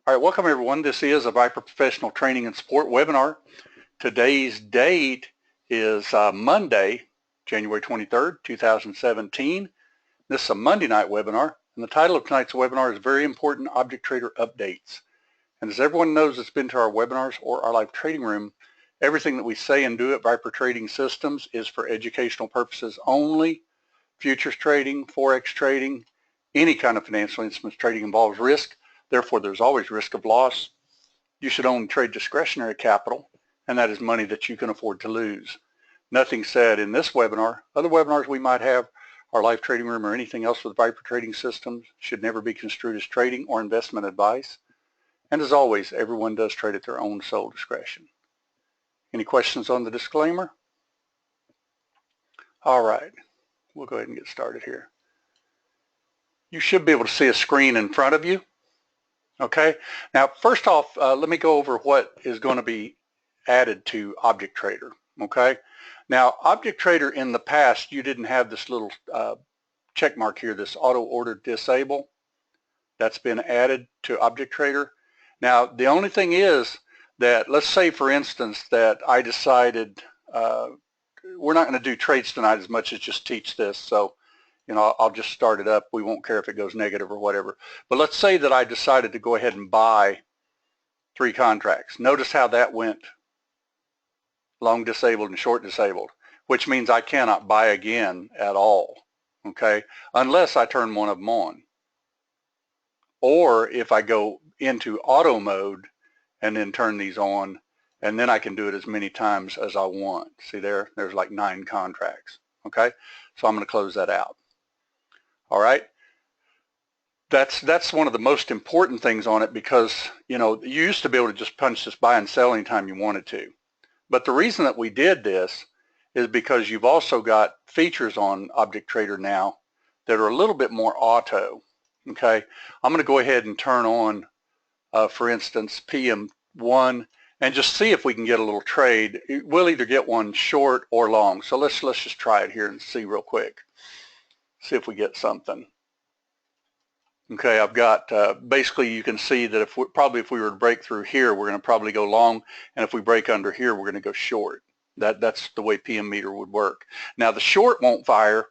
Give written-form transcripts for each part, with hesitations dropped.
All right, welcome everyone. This is a Viper Professional Training and Support webinar. Today's date is Monday, January 23rd, 2017. This is a Monday night webinar, and the title of tonight's webinar is Very Important Object Trader Updates. And as everyone knows that's been to our webinars or our live trading room, everything that we say and do at Viper Trading Systems is for educational purposes only. Futures trading, Forex trading, any kind of financial instruments trading involves risk. Therefore, there's always risk of loss. You should only trade discretionary capital, and that is money that you can afford to lose. Nothing said in this webinar. Other webinars we might have, our live trading room or anything else with Viper Trading Systems should never be construed as trading or investment advice. And as always, everyone does trade at their own sole discretion. Any questions on the disclaimer? All right, we'll go ahead and get started here. You should be able to see a screen in front of you. Okay, now first off, let me go over what is going to be added to Object Trader. Okay, now Object Trader in the past, you didn't have this little check mark here, this auto order disable. That's been added to Object Trader. Now the only thing is that, let's say for instance that I decided we're not going to do trades tonight as much as just teach this, so I'll just start it up. We won't care if it goes negative or whatever. But let's say that I decided to go ahead and buy 3 contracts. Notice how that went long disabled and short disabled, which means I cannot buy again at all, okay, unless I turn one of them on. Or if I go into auto mode and then turn these on, and then I can do it as many times as I want. See there's like 9 contracts, okay? So I'm going to close that out. All right, that's one of the most important things on it, because you used to be able to just punch this buy and sell anytime you wanted to. But the reason that we did this is because you've also got features on Object Trader now that are a little bit more auto. Okay, I'm going to go ahead and turn on, for instance, PM1 and just see if we can get a little trade. We'll either get one short or long. So let's just try it here and see real quick. See if we get something. Okay, I've got basically you can see that if we were to break through here, we're going to probably go long, and if we break under here, we're going to go short. That's the way PM meter would work. Now the short won't fire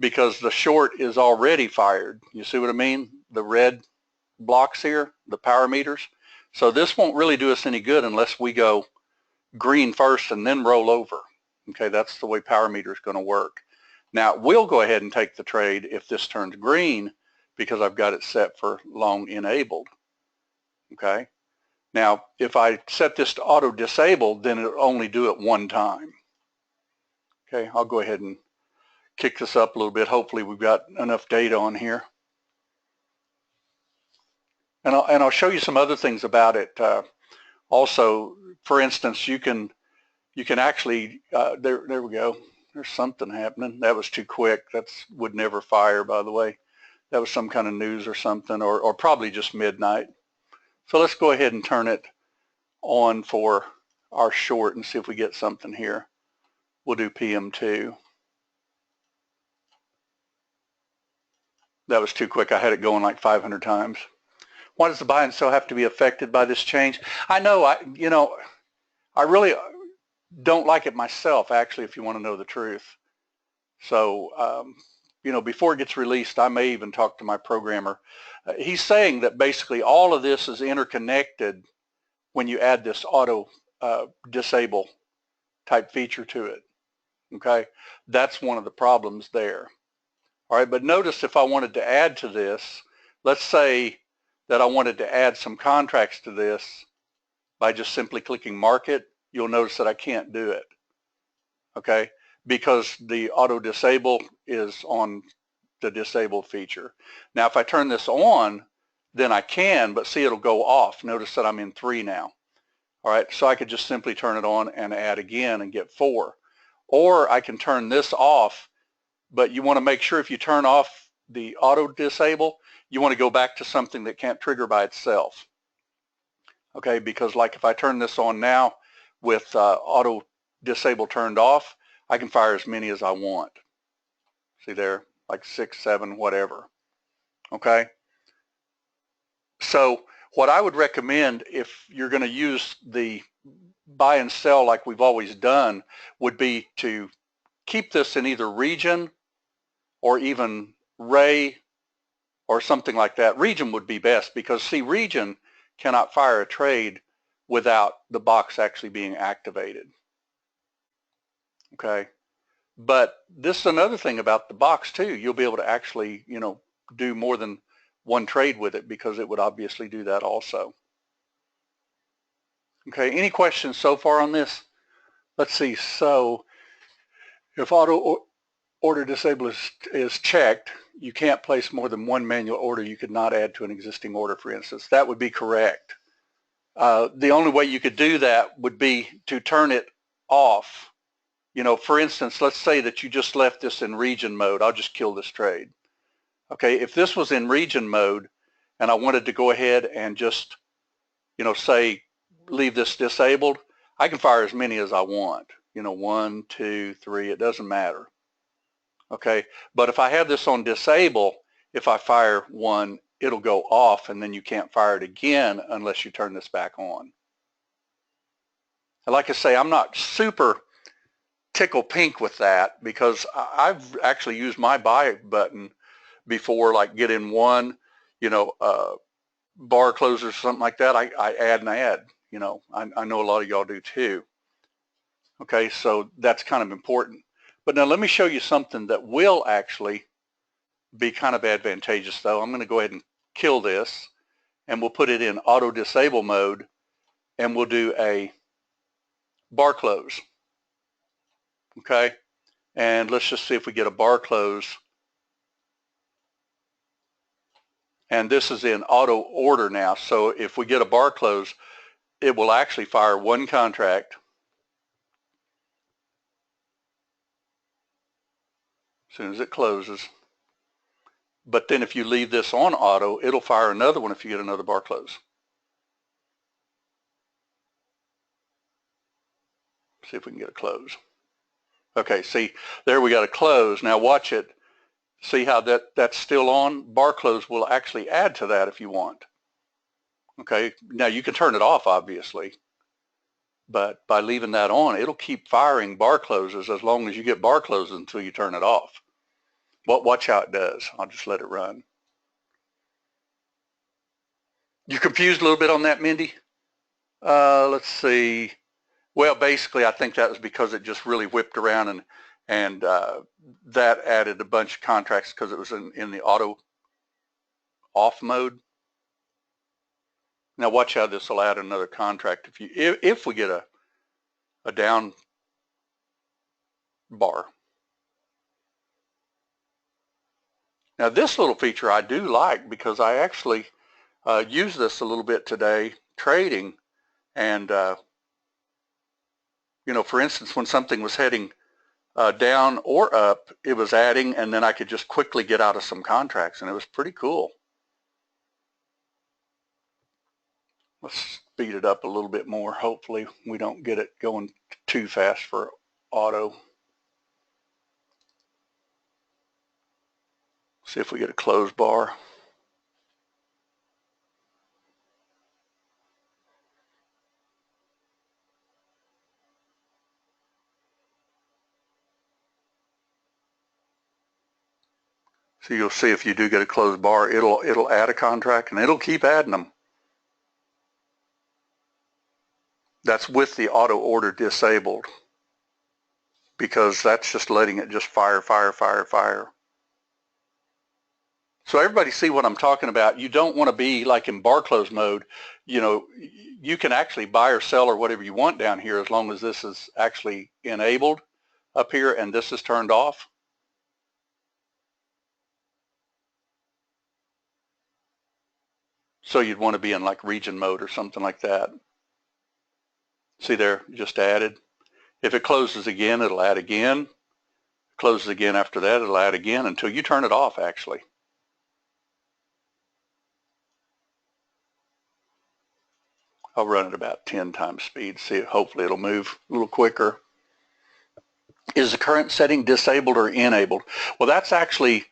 because the short is already fired. You see what I mean? The red blocks here, the power meters. So this won't really do us any good unless we go green first and then roll over. Okay, that's the way power meter is going to work. Now we'll go ahead and take the trade if this turns green, because I've got it set for long enabled. Okay, now if I set this to auto disabled, then it'll only do it one time. Okay, I'll go ahead and kick this up a little bit. Hopefully we've got enough data on here, and I'll show you some other things about it. Also, for instance, you can actually there we go. There's something happening. That was too quick. That would never fire, by the way. That was some kind of news or something, or probably just midnight. So let's go ahead and turn it on for our short and see if we get something here. We'll do PM2. That was too quick. I had it going like 500 times. Why does the buy and sell have to be affected by this change? I know, I really don't like it myself, actually, if you want to know the truth. So, before it gets released, I may even talk to my programmer. He's saying that basically all of this is interconnected when you add this auto disable type feature to it. Okay, that's one of the problems there. All right, but notice if I wanted to add to this, let's say that I wanted to add some contracts to this by just simply clicking market, you'll notice that I can't do it. Okay, because the auto disable is on the disabled feature. Now if I turn this on, then I can, but see, it'll go off. Notice that I'm in 3 now. All right, so I could just simply turn it on and add again and get 4. Or I can turn this off, but you want to make sure if you turn off the auto disable, you want to go back to something that can't trigger by itself. Okay, because like if I turn this on now with auto disable turned off, I can fire as many as I want. See there, like 6, 7, whatever. Okay, so What I would recommend if you're going to use the buy and sell like we've always done would be to keep this in either region or even Ray or something like that. Region would be best because, see, region cannot fire a trade without the box actually being activated. Okay. But this is another thing about the box too. You'll be able to actually, do more than one trade with it because it would obviously do that also. Okay, any questions so far on this? Let's see. So if auto order disable is checked, you can't place more than one manual order you could not add to an existing order, for instance. That would be correct. The only way you could do that would be to turn it off. For instance, let's say that you just left this in region mode. I'll just kill this trade. Okay, if this was in region mode and I wanted to go ahead and just, say leave this disabled, I can fire as many as I want. 1, 2, 3, it doesn't matter. Okay, but if I have this on disable, if I fire one, it'll go off and then you can't fire it again unless you turn this back on. And like I say, I'm not super tickle pink with that because I've actually used my buy button before, like get in one, bar closers or something like that. I add and add, I know a lot of y'all do too. Okay, so that's kind of important. But now let me show you something that will actually be kind of advantageous though. I'm going to go ahead and kill this and we'll put it in auto disable mode and we'll do a bar close. Okay, and let's just see if we get a bar close. And this is in auto order now. So if we get a bar close, it will actually fire one contract. As soon as it closes. But then if you leave this on auto, it'll fire another one if you get another bar close. See if we can get a close. Okay, see, there we got a close. Now watch it. See how that's still on? Bar close will actually add to that if you want. Okay, now you can turn it off obviously, but by leaving that on, it'll keep firing bar closes as long as you get bar closes until you turn it off. Well, watch how it does. I'll just let it run. You confused a little bit on that, Mindy? Let's see. Well, basically, I think that was because it just really whipped around and that added a bunch of contracts because it was in the auto off mode. Now watch how this will add another contract if we get a down bar. Now this little feature I do like because I actually used this a little bit today trading, and for instance, when something was heading down or up, it was adding, and then I could just quickly get out of some contracts, and it was pretty cool. Let's speed it up a little bit more. Hopefully we don't get it going too fast for auto. See if we get a close bar. So you'll see if you do get a closed bar, it'll add a contract and it'll keep adding them. That's with the auto order disabled because that's just letting it just fire, fire, fire, fire. So everybody see what I'm talking about. You don't want to be like in bar close mode. You can actually buy or sell or whatever you want down here as long as this is actually enabled up here and this is turned off. So you'd want to be in like region mode or something like that. See there, just added. If it closes again, it'll add again. Closes again after that, it'll add again until you turn it off actually. I'll run it about 10 times speed. See, hopefully it'll move a little quicker. Is the current setting disabled or enabled? Well, that's actually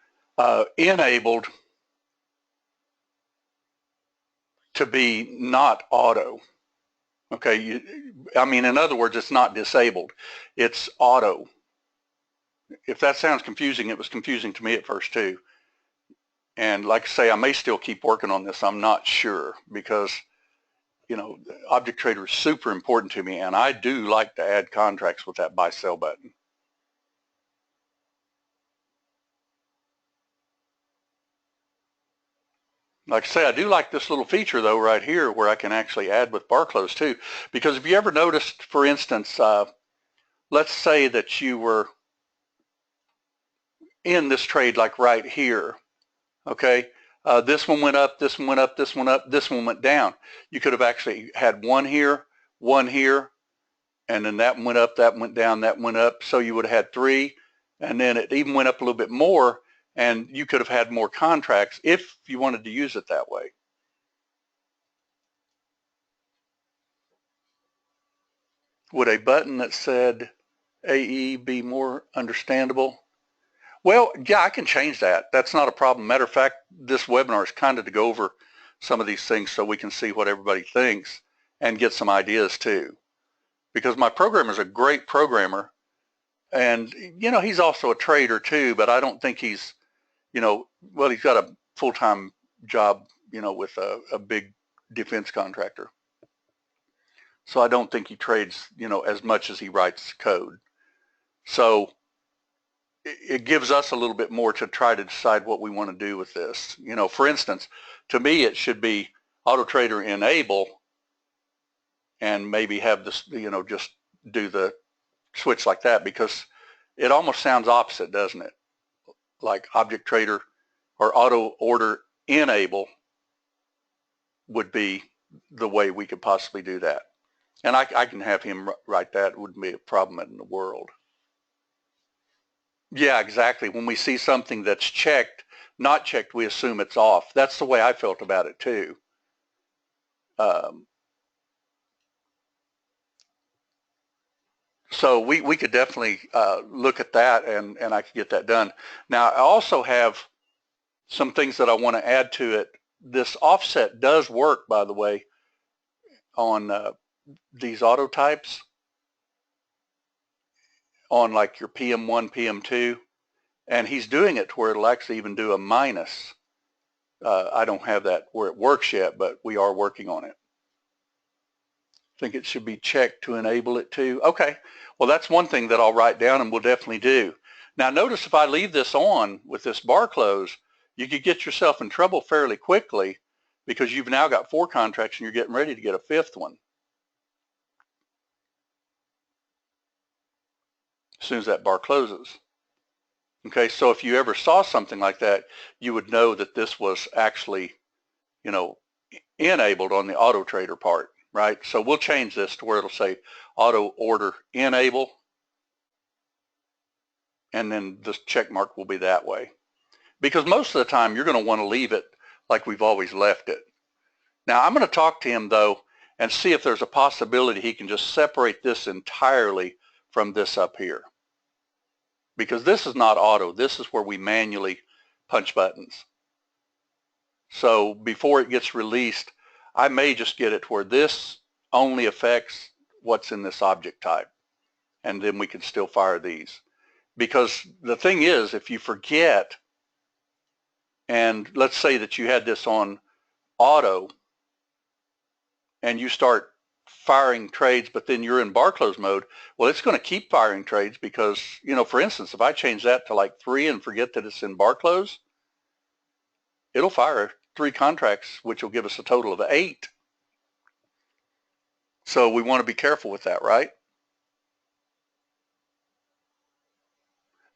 enabled to be not auto. Okay, I mean, in other words, it's not disabled. It's auto. If that sounds confusing, it was confusing to me at first too. And like I say, I may still keep working on this. I'm not sure because, you know, Object Trader is super important to me, and I do like to add contracts with that buy sell button. Like I say, I do like this little feature though right here where I can actually add with bar close too. Because if you ever noticed, for instance, let's say that you were in this trade like right here, okay? This one went up, this one went up, this one up, this one went down. You could have actually had one here, and then that one went up, that went down, that went up. So you would have had three, and then it even went up a little bit more, and you could have had more contracts if you wanted to use it that way. Would a button that said AE be more understandable? Well, yeah, I can change that. That's not a problem. Matter of fact, this webinar is kind of to go over some of these things so we can see what everybody thinks and get some ideas too. Because my programmer is a great programmer, and you know, he's also a trader too, but I don't think he's, you know, well, he's got a full-time job, you know, with a big defense contractor. So I don't think he trades, you know, as much as he writes code. So it gives us a little bit more to try to decide what we want to do with this. You know, for instance, to me, it should be Auto Trader enable and maybe have this, you know, just do the switch like that, because it almost sounds opposite, doesn't it? Like Object Trader or Auto Order enable would be the way we could possibly do that. And I can have him write that. It wouldn't be a problem in the world. Yeah, exactly. When we see something that's checked, not checked, we assume it's off. That's the way I felt about it too. So we could definitely look at that, and I could get that done. Now, I also have some things that I want to add to it. This offset does work, by the way, on these auto types, on like your PM1, PM2, and he's doing it to where it'll actually even do a minus. I don't have that where it works yet, but we are working on it. I think it should be checked to enable it too. Okay, well, that's one thing that I'll write down and we'll definitely do. Now notice if I leave this on with this bar close, you could get yourself in trouble fairly quickly because you've now got 4 contracts and you're getting ready to get a 5th one as soon as that bar closes. Okay, so if you ever saw something like that, you would know that this was actually, you know, enabled on the Auto Trader part, right? So we'll change this to where it'll say Auto Order Enable, and then the check mark will be that way. Because most of the time you're going to want to leave it like we've always left it. Now I'm going to talk to him though and see if there's a possibility he can just separate this entirely from this up here. Because this is not auto, this is where we manually punch buttons. So before it gets released, I may just get it to where this only affects what's in this object type, and then we can still fire these. Because the thing is, if you forget, and let's say that you had this on auto, and you start firing trades, but then you're in bar close mode, well, it's going to keep firing trades because, you know, for instance, if I change that to like 3 and forget that it's in bar close, it'll fire 3 contracts, which will give us a total of 8. So we want to be careful with that, right?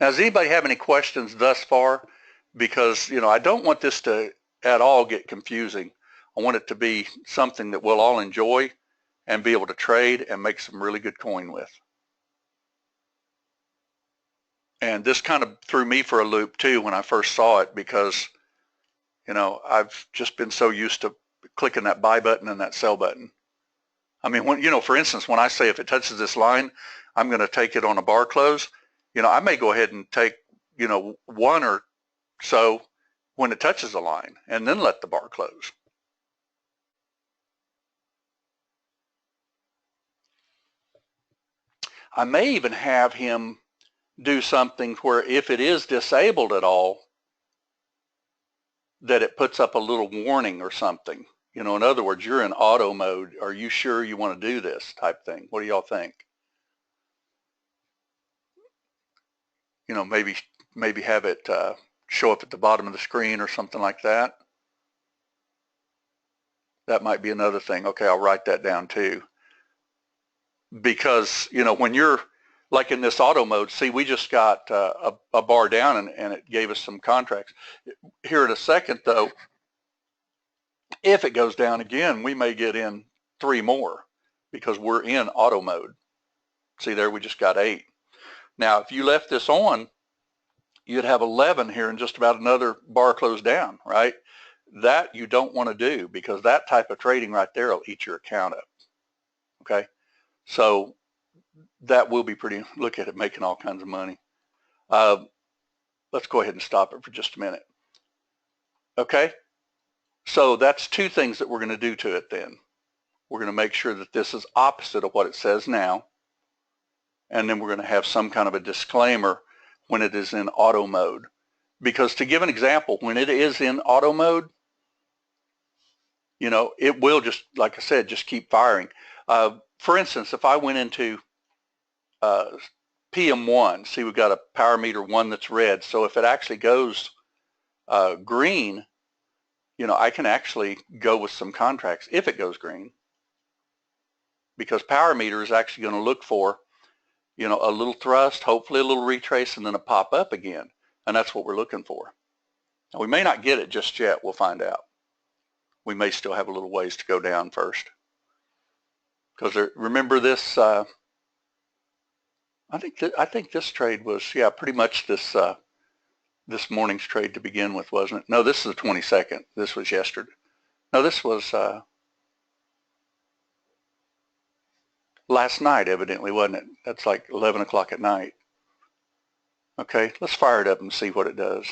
Now, does anybody have any questions thus far? Because, you know, I don't want this to at all get confusing. I want it to be something that we'll all enjoy and be able to trade and make some really good coin with. And this kind of threw me for a loop too when I first saw it, because, you know, I've just been so used to clicking that buy button and that sell button. I mean, when, you know, for instance, when I say if it touches this line, I'm going to take it on a bar close, you know, I may go ahead and take, you know, 1 or so when it touches the line and then let the bar close. I may even have him do something where if it is disabled at all, that it puts up a little warning or something. You know, in other words, you're in auto mode. Are you sure you want to do this type thing? What do y'all think? You know, maybe have it show up at the bottom of the screen or something like that. That might be another thing. Okay, I'll write that down too. Because, you know, when you're like in this auto mode, see, we just got a bar down and it gave us some contracts. Here in a second, though, if it goes down again, we may get in 3 more because we're in auto mode. See there, we just got 8. Now, if you left this on, you'd have 11 here and just about another bar closed down, right? That you don't want to do because that type of trading right there will eat your account up, okay? So that will be pretty, look at it, making all kinds of money. Let's go ahead and stop it for just a minute. Okay, so that's 2 things that we're going to do to it then. We're going to make sure that this is opposite of what it says now, and then we're going to have some kind of a disclaimer when it is in auto mode. Because to give an example, when it is in auto mode, you know, it will just, like I said, just keep firing. For instance, if I went into PM1, see we've got a power meter 1 that's red, so if it actually goes green, you know, I can actually go with some contracts if it goes green, because power meter is actually going to look for, you know, a little thrust, hopefully a little retrace, and then a pop up again, and that's what we're looking for. Now, we may not get it just yet. We'll find out. We may still have a little ways to go down first, because remember this. I think this trade was, yeah, pretty much this this morning's trade to begin with, wasn't it? No, this is the 22nd. This was yesterday. No, this was last night, evidently, wasn't it? That's like 11 o'clock at night. Okay, let's fire it up and see what it does.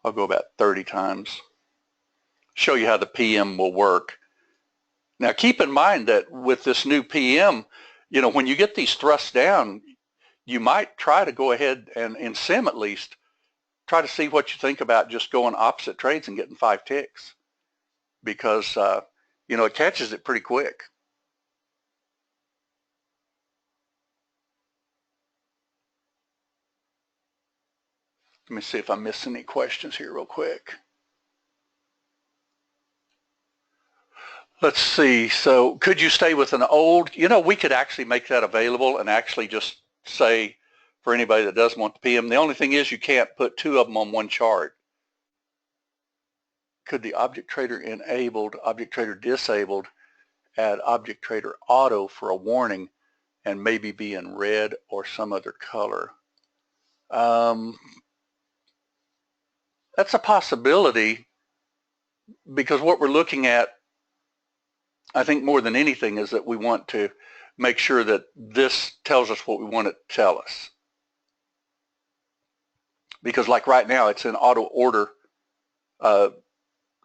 I'll go about 30 times. Show you how the PM will work. Now, keep in mind that with this new PM, you know, when you get these thrusts down, you might try to go ahead and in sim at least, try to see what you think about just going opposite trades and getting 5 ticks, because, you know, it catches it pretty quick. Let me see if I missed any questions here real quick. Let's see. So could you stay with an old, you know, we could actually make that available and actually just say for anybody that doesn't want the PM, the only thing is you can't put 2 of them on one chart. Could the object trader enabled, object trader disabled, add object trader auto for a warning and maybe be in red or some other color? That's a possibility, because what we're looking at, I think more than anything, is that we want to make sure that this tells us what we want it to tell us. Because like right now, it's in auto order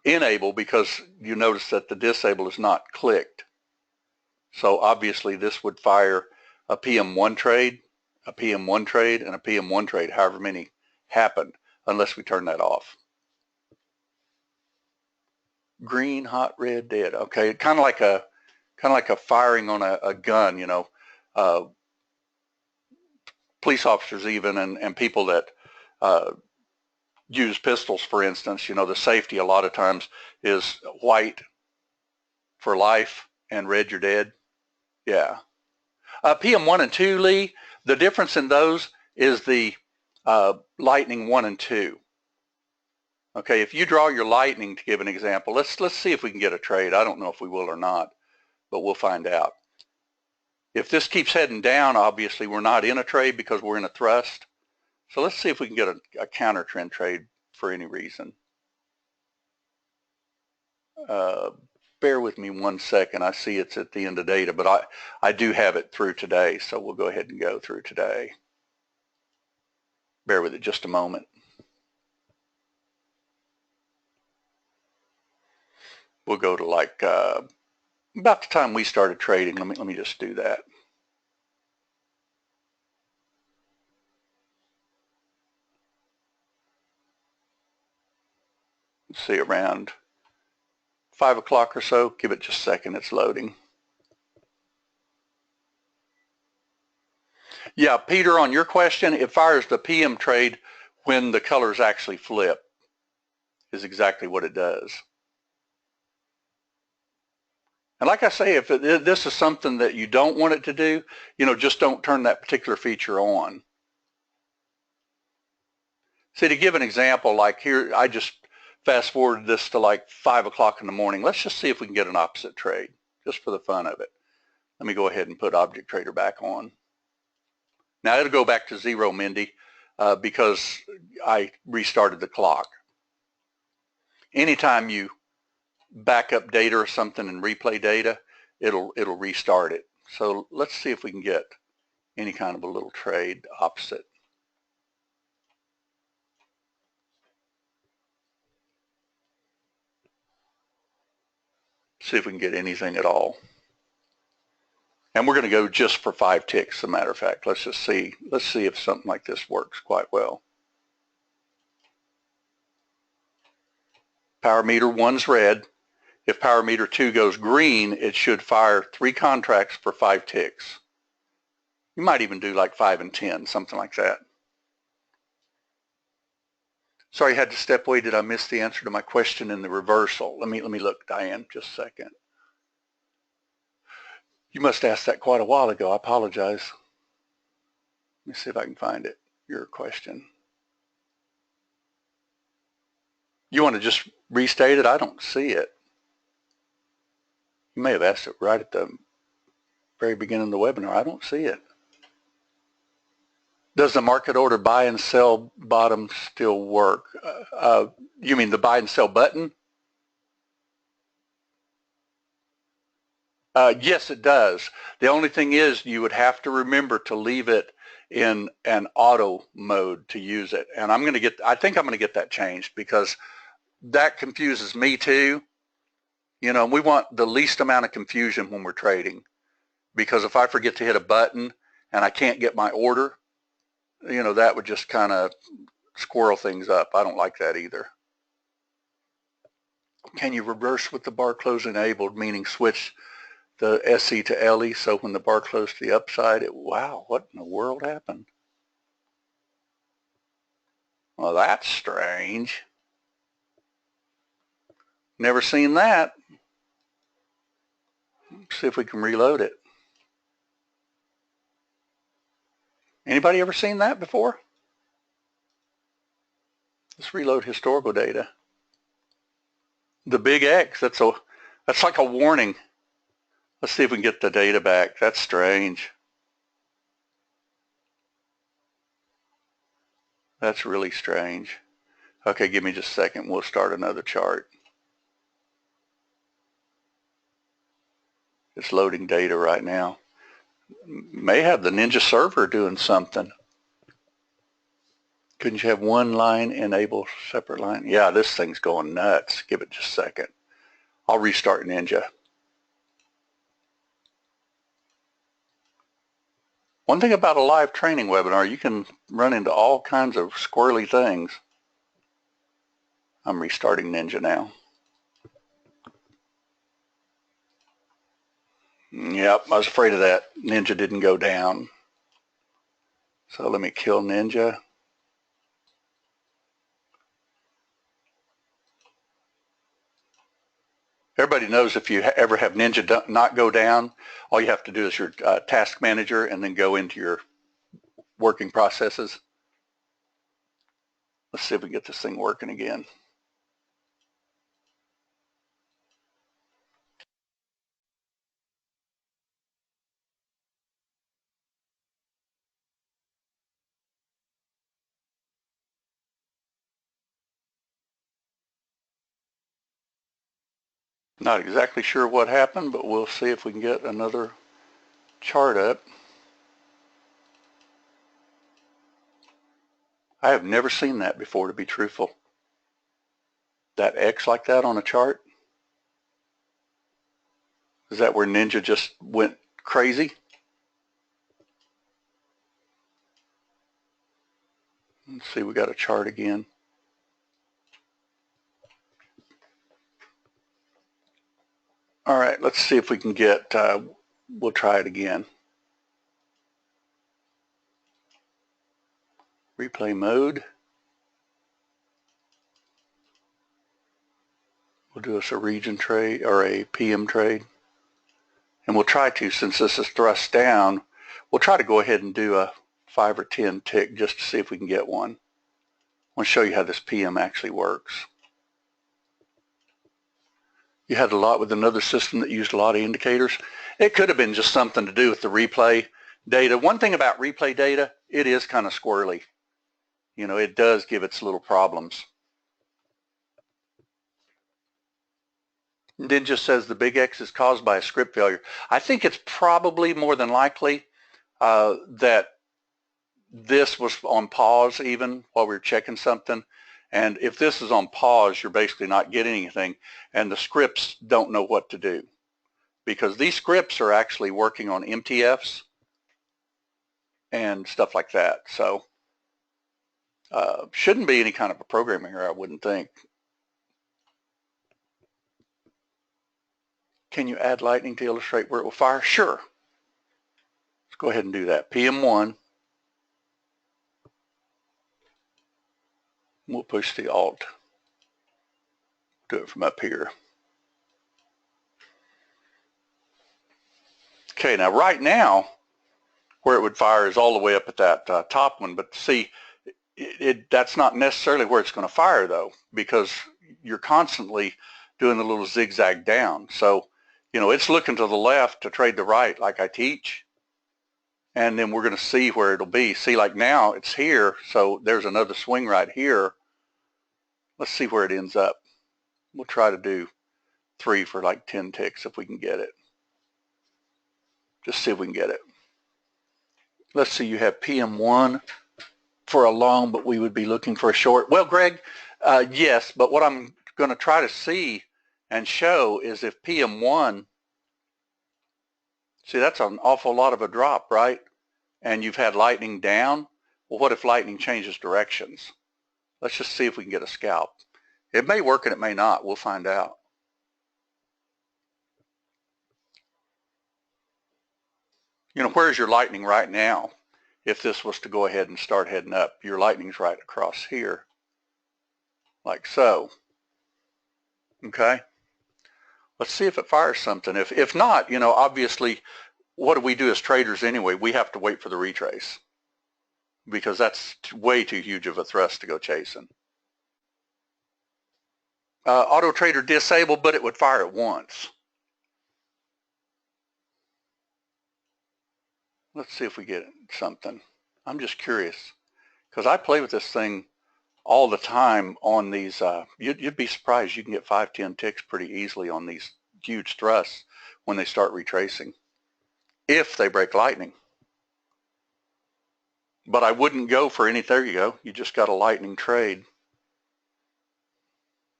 enable, because you notice that the disable is not clicked. So obviously this would fire a PM1 trade, a PM1 trade, and a PM1 trade, however many happened, unless we turn that off. Green, hot, red, dead. Okay, kind of like a firing on a gun, you know. Police officers even, and people that use pistols, for instance, you know, the safety a lot of times is white for life and red, you're dead. Yeah. PM1 and 2, Lee, the difference in those is the lightning 1 and 2. Okay, if you draw your lightning, to give an example, let's see if we can get a trade. I don't know if we will or not, but we'll find out. If this keeps heading down, obviously we're not in a trade because we're in a thrust. So let's see if we can get a counter trend trade for any reason. Bear with me 1 second. I see it's at the end of data, but I do have it through today, so we'll go ahead and go through today. Bear with it just a moment. We'll go to like about the time we started trading. Let me just do that. see around 5 o'clock or so. Give it just a second, it's loading. Yeah, Peter, on your question, it fires the PM trade when the colors actually flip, is exactly what it does. And like I say, if this is something that you don't want it to do, just don't turn that particular feature on. See, to give an example, like here, I just fast forwarded this to like 5 o'clock in the morning. Let's just see if we can get an opposite trade, just for the fun of it. Let me go ahead and put Object Trader back on. Now it'll go back to 0, Mindy, because I restarted the clock. Anytime you back up data or something and replay data, it'll restart it. So let's see if we can get any kind of a little trade opposite. See if we can get anything at all. And we're going to go just for 5 ticks, as a matter of fact. Let's see if something like this works quite well. Power meter 1's red. If power meter 2 goes green, it should fire 3 contracts for 5 ticks. You might even do like 5 and 10, something like that. Sorry, I had to step away. Did I miss the answer to my question in the reversal? Let me look, Diane, just a second. You must have asked that quite a while ago. I apologize. Let me see if I can find it, your question. You want to just restate it? I don't see it. You may have asked it right at the very beginning of the webinar. I don't see it. Does the market order buy and sell bottom still work? You mean the buy and sell button? Yes, it does. The only thing is you would have to remember to leave it in an auto mode to use it. And I think I'm going to get that changed because that confuses me too. We want the least amount of confusion when we're trading, because if I forget to hit a button and I can't get my order, that would just kind of squirrel things up. I don't like that either. Can you reverse with the bar close enabled, meaning switch the SE to LE, so when the bar closed to the upside, wow, what in the world happened? Well, that's strange. Never seen that. Let's see if we can reload it. Anybody ever seen that before? Let's reload historical data. The big X, that's like a warning. Let's see if we can get the data back. That's strange. That's really strange. Okay, give me just a second. We'll start another chart. It's loading data right now. May have the Ninja server doing something. Couldn't you have one line enable separate line? Yeah, this thing's going nuts. Give it just a second. I'll restart Ninja. One thing about a live training webinar, you can run into all kinds of squirrely things. I'm restarting Ninja now. Yep, I was afraid of that. Ninja didn't go down. So let me kill Ninja. Everybody knows if you ever have Ninja not go down, all you have to do is your task manager and then go into your working processes. Let's see if we can get this thing working again. Not exactly sure what happened, but we'll see if we can get another chart up. I have never seen that before, to be truthful. That X like that on a chart? Is that where Ninja just went crazy? Let's see, we got a chart again. All right, let's see if we can get, we'll try it again. Replay mode. We'll do us a region trade or a PM trade. And we'll try to, since this is thrust down, we'll try to go ahead and do a 5 or 10 tick just to see if we can get one. I want to show you how this PM actually works. You had a lot with another system that used a lot of indicators. It could have been just something to do with the replay data. One thing about replay data, it is kind of squirrely. You know, it does give its little problems. And then just says the big X is caused by a script failure. I think it's probably more than likely that this was on pause even while we were checking something. And if this is on pause, you're basically not getting anything. And the scripts don't know what to do, because these scripts are actually working on MTFs and stuff like that. So shouldn't be any kind of a programming error, I wouldn't think. Can you add lightning to illustrate where it will fire? Sure. Let's go ahead and do that. PM1. We'll push the Alt. Do it from up here. Okay, now right now, where it would fire is all the way up at that top one. But see, that's not necessarily where it's going to fire, though, because you're constantly doing the little zigzag down. So, you know, it's looking to the left to trade the right like I teach. And then we're going to see where it'll be. See, like now it's here, so there's another swing right here. Let's see where it ends up. We'll try to do 3 for like 10 ticks if we can get it. Just see if we can get it. Let's see, you have PM1 for a long, but we would be looking for a short. Well, Greg, yes, but what I'm going to try to see and show is if PM1, see, that's an awful lot of a drop, right? And you've had lightning down. Well, what if lightning changes directions? Let's just see if we can get a scalp. It may work and it may not. We'll find out. You know, where's your lightning right now? If this was to go ahead and start heading up, your lightning's right across here, like so. Okay? Let's see if it fires something. If not, you know, obviously, what do we do as traders anyway? We have to wait for the retrace, because that's way too huge of a thrust to go chasing. Auto trader disabled, but it would fire at once. Let's see if we get something. I'm just curious, because I play with this thing all the time on these. You'd be surprised. You can get 5, 10 ticks pretty easily on these huge thrusts when they start retracing, if they break lightning. But I wouldn't go for any. There you go. You just got a lightning trade.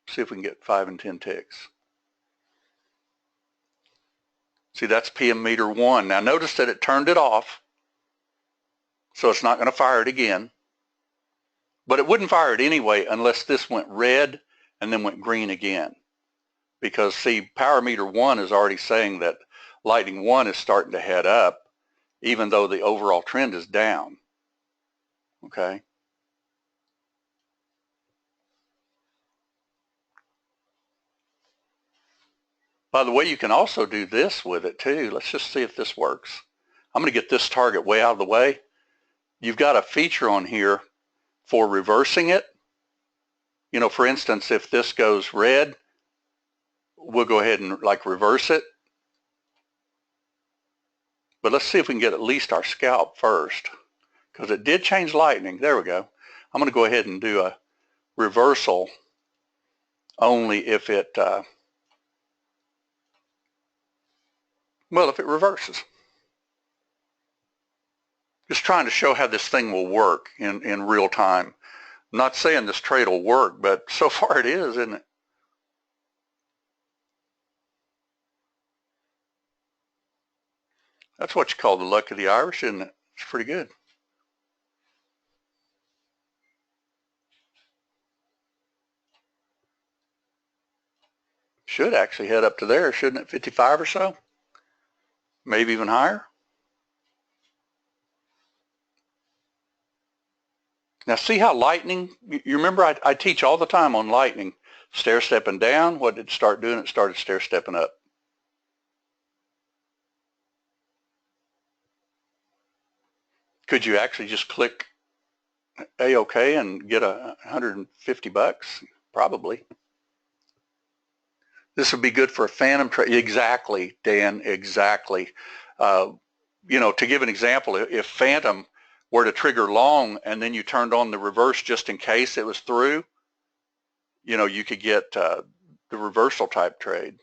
See if we can get 5 and 10 ticks. See, that's PM meter 1. Now notice that it turned it off, so it's not going to fire it again. But it wouldn't fire it anyway unless this went red and then went green again. Because see, power meter 1 is already saying that lightning 1 is starting to head up, even though the overall trend is down. Okay. By the way, you can also do this with it too. Let's just see if this works. I'm going to get this target way out of the way. You've got a feature on here for reversing it. You know, for instance, if this goes red, we'll go ahead and like reverse it. But let's see if we can get at least our scalp first, because it did change lightning. There we go. I'm going to go ahead and do a reversal only if it, well, if it reverses. Just trying to show how this thing will work in real time. I'm not saying this trade will work, but so far it is, isn't it? That's what you call the luck of the Irish, isn't it? It's pretty good. Should actually head up to there, shouldn't it? 55 or so? Maybe even higher. Now see how lightning, you remember I teach all the time on lightning. Stair stepping down, what did it start doing? It started stair stepping up. Could you actually just click A-OK and get $150? Probably. This would be good for a phantom trade. Exactly, Dan, exactly. You know, to give an example, if phantom were to trigger long and then you turned on the reverse just in case it was through, you know, you could get the reversal type trade.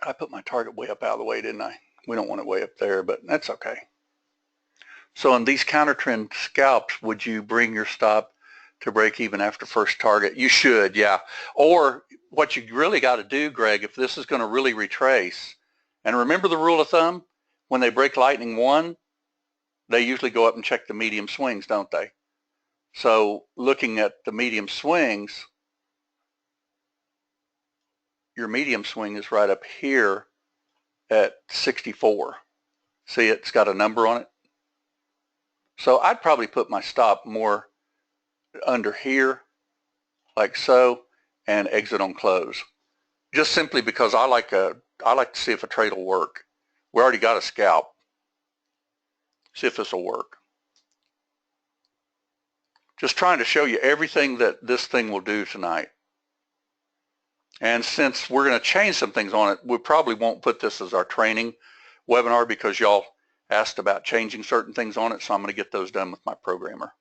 I put my target way up out of the way, didn't I? We don't want it way up there, but that's okay. So in these counter trend scalps, would you bring your stop to break even after first target? You should, yeah. Or what you really got to do, Greg, if this is going to really retrace, and remember the rule of thumb, when they break lightning 1, they usually go up and check the medium swings, don't they? So looking at the medium swings, your medium swing is right up here at 64. See, it's got a number on it. So I'd probably put my stop more under here, like so, and exit on close. Just simply because I like to see if a trade will work. We already got a scalp. See if this will work. Just trying to show you everything that this thing will do tonight. And since we're going to change some things on it, we probably won't put this as our training webinar because y'all asked about changing certain things on it, so I'm going to get those done with my programmer.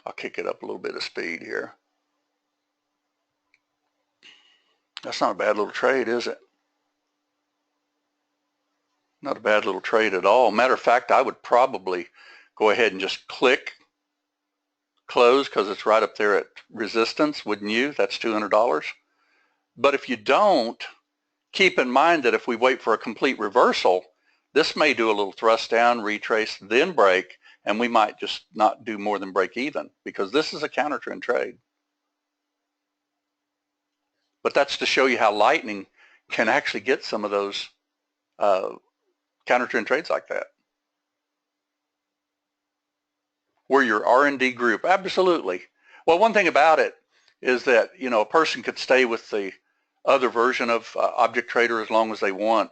I'll kick it up a little bit of speed here. That's not a bad little trade, is it? Not a bad little trade at all. Matter of fact, I would probably go ahead and just click close because it's right up there at resistance, wouldn't you? That's $200. But if you don't, keep in mind that if we wait for a complete reversal, this may do a little thrust down, retrace, then break, and we might just not do more than break even because this is a counter trend trade. But that's to show you how lightning can actually get some of those counter trend trades like that. We're your R&D group, absolutely. Well, one thing about it is that, you know, a person could stay with the other version of Object Trader as long as they want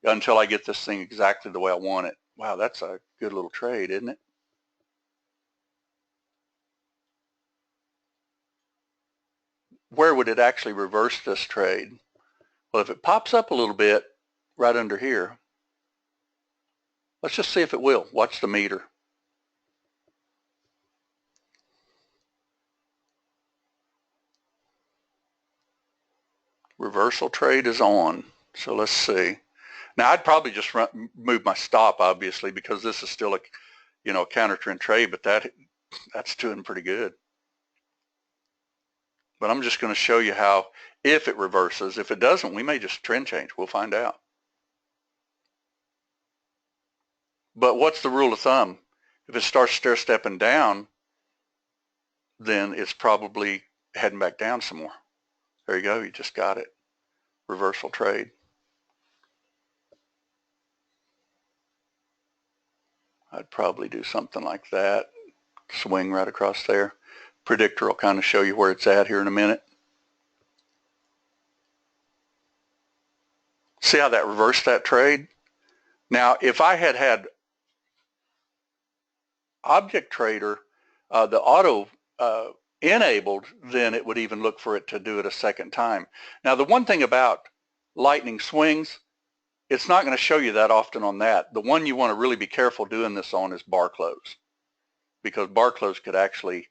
until I get this thing exactly the way I want it. Wow, that's a good little trade, isn't it? Where would it actually reverse this trade? Well, if it pops up a little bit right under here, let's just see if it will. Watch the meter. Reversal trade is on. So let's see. Now I'd probably just move my stop, obviously, because this is still a, you know, a counter trend trade, but that's doing pretty good. But I'm just going to show you how, if it reverses, if it doesn't, we may just trend change. We'll find out. But what's the rule of thumb? If it starts stair stepping down, then it's probably heading back down some more. There you go. You just got it. Reversal trade. I'd probably do something like that. Swing right across there. Predictor will kind of show you where it's at here in a minute. See how that reversed that trade? Now, if I had Object Trader, the auto enabled, then it would even look for it to do it a second time. Now, the one thing about lightning swings, it's not going to show you that often on that. The one you want to really be careful doing this on is bar close, because bar close could actually,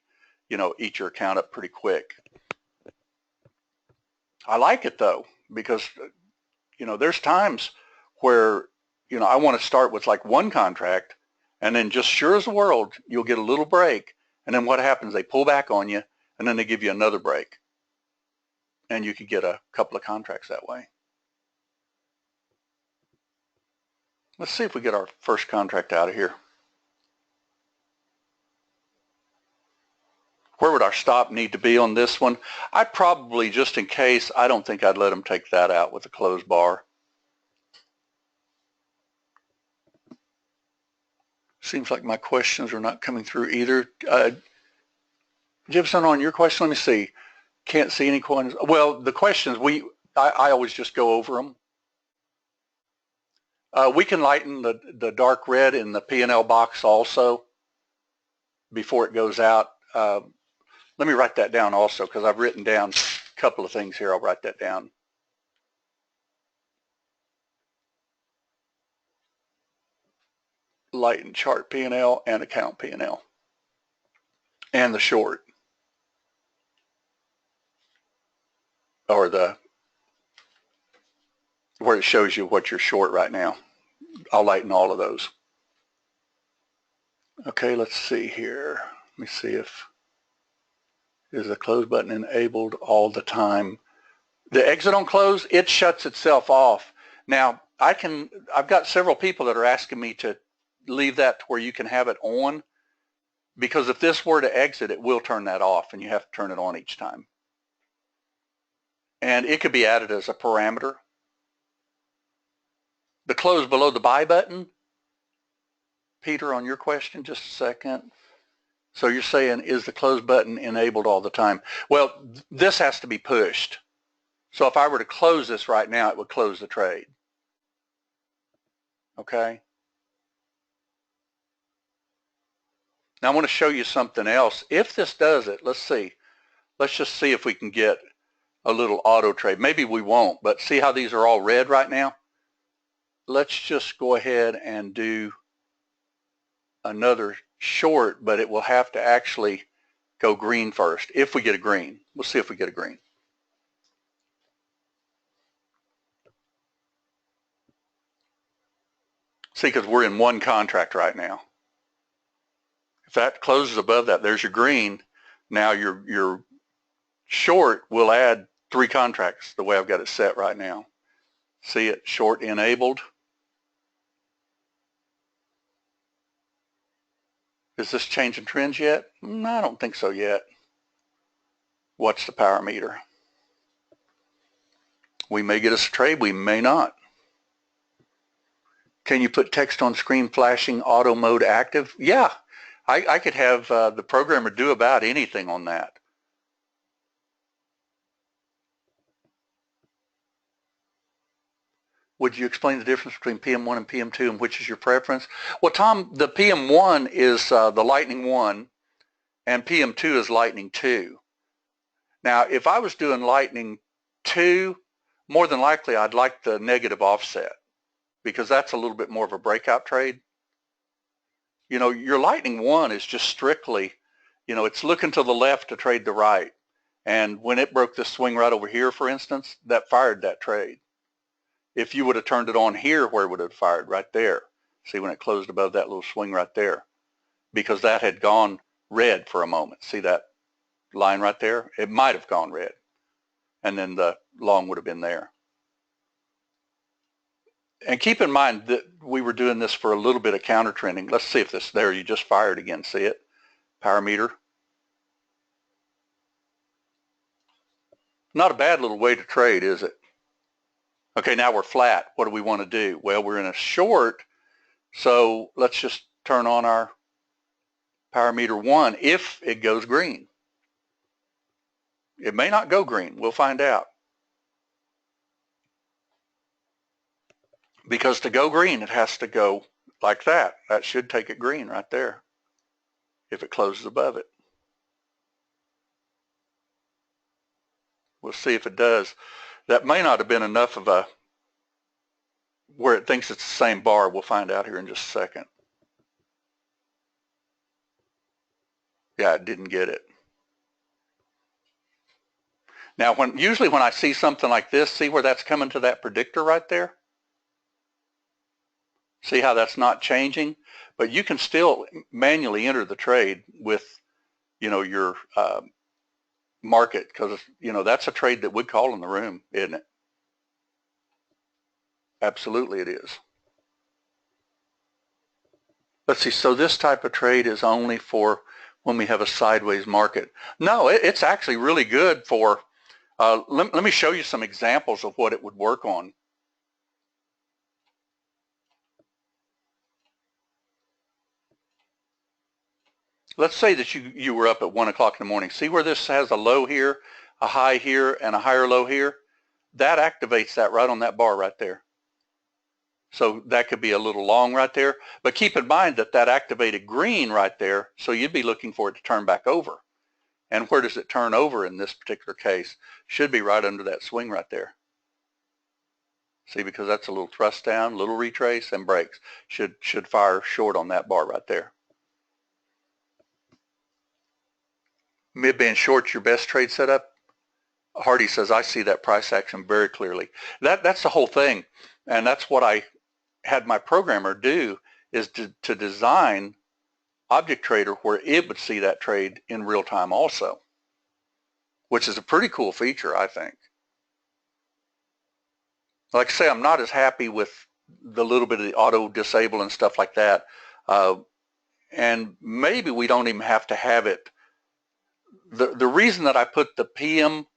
you know, eat your account up pretty quick. I like it though, because, you know, there's times where, you know, I want to start with like one contract, and then just sure as the world, you'll get a little break, and then what happens? They pull back on you, and then they give you another break, and you could get a couple of contracts that way. Let's see if we get our first contract out of here. Where would our stop need to be on this one? I probably, just in case, I don't think I'd let them take that out with a closed bar. Seems like my questions are not coming through either. Gibson, on your question, let me see. Can't see any coins. Well, the questions, I always just go over them. We can lighten the dark red in the P&L box also before it goes out. Let me write that down also, because I've written down a couple of things here. I'll write that down. Lighten chart P&L and account P&L. And the short. Or where it shows you what you're short right now. I'll lighten all of those. Okay, let's see here. Let me see if is the close button enabled all the time. The exit on close, it shuts itself off. Now, I've got several people that are asking me to leave that to where you can have it on, because if this were to exit, it will turn that off and you have to turn it on each time. And it could be added as a parameter. The close below the buy button, Peter, on your question, just a second. So you're saying, is the close button enabled all the time? Well, this has to be pushed. So if I were to close this right now, it would close the trade. Okay? Now I want to show you something else. If this does it, let's see. Let's just see if we can get a little auto trade. Maybe we won't, but see how these are all red right now? Let's just go ahead and do another short, but it will have to actually go green first. If we get a green, we'll see if we get a green. See, because we're in one contract right now. If that closes above that, there's your green. Now your short will add 3 contracts the way I've got it set right now. See it, short enabled. Is this changing trends yet? No, I don't think so yet. Watch the power meter. We may get us a trade, we may not. Can you put text on screen flashing auto mode active? Yeah, I could have the programmer do about anything on that. Would you explain the difference between PM1 and PM2 and which is your preference? Well, Tom, the PM1 is the Lightning 1 and PM2 is Lightning 2. Now, if I was doing Lightning 2, more than likely I'd like the negative offset because that's a little bit more of a breakout trade. You know, your Lightning 1 is just strictly, you know, it's looking to the left to trade the right. And when it broke this swing right over here, for instance, that fired that trade. If you would have turned it on here, where would it have fired? Right there. See, when it closed above that little swing right there, because that had gone red for a moment. See that line right there? It might have gone red, and then the long would have been there. And keep in mind that we were doing this for a little bit of counter trending. Let's see if this, there, you just fired again. See it? Power meter. Not a bad little way to trade, is it? Okay, now we're flat. What do we want to do? Well, we're in a short, so let's just turn on our power meter 1 if it goes green. It may not go green. We'll find out. Because to go green, it has to go like that. That should take it green right there if it closes above it. We'll see if it does. That may not have been enough of a, where it thinks it's the same bar. We'll find out here in just a second. Yeah, it didn't get it. Now, usually when I see something like this, see where that's coming to that predictor right there? See how that's not changing? But you can still manually enter the trade with, you know, your market, because, you know, that's a trade that would call in the room, isn't it? Absolutely it is. Let's see, so this type of trade is only for when we have a sideways market. No, it's actually really good for, let me show you some examples of what it would work on. Let's say that you were up at 1 o'clock in the morning. See where this has a low here, a high here, and a higher low here? That activates that right on that bar right there. So that could be a little long right there. But keep in mind that that activated green right there, so you'd be looking for it to turn back over. And where does it turn over in this particular case? Should be right under that swing right there. See, because that's a little thrust down, little retrace, and breaks. Should fire short on that bar right there. Mid-band short's your best trade setup? Hardy says, I see that price action very clearly. That's the whole thing. And that's what I had my programmer do, is to design Object Trader where it would see that trade in real time also, which is a pretty cool feature, I think. Like I say, I'm not as happy with the little bit of the auto disable and stuff like that. And maybe we don't even have to have it. The reason that I put the PM